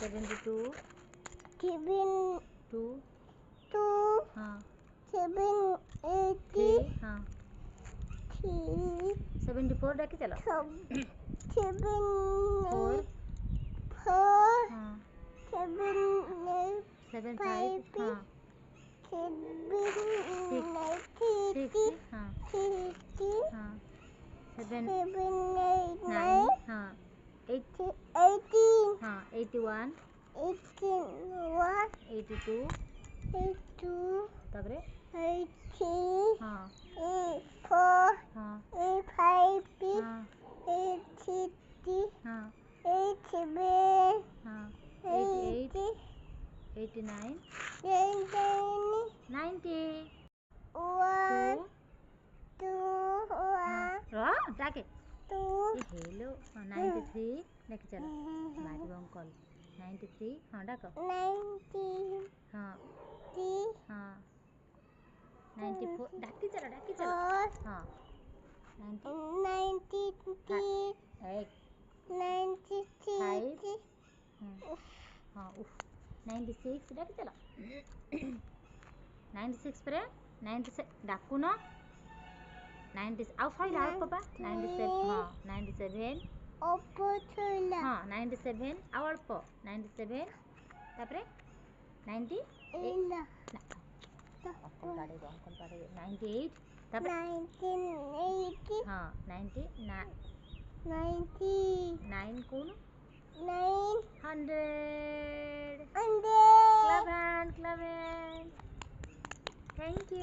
72 2 हाँ 3 हाँ 74 डाके चलो 4 हाँ 7 5 हाँ 6 हाँ हाँ 7 9 हाँ 8 हाँ 81 82 तापरे हाँ हाँ हाँ 88 89 90 डाके हेलो हाँ 93 लेके चलो बारी अंकल 93 हाँ डाको हाँ हाँ 94 डाकी चलो हाँ 95 हाँ 96 डाकी चलो 96 पर 96 डाकू न 90 आउ सही अल्प पा 97 हाँ 97 हाँ 97 आउ अल्प 97 तापरे 90 अंकल पाड़े 98 तापरे हाँ 90 9 कौन 100 क्लब हैंड थैंक यू।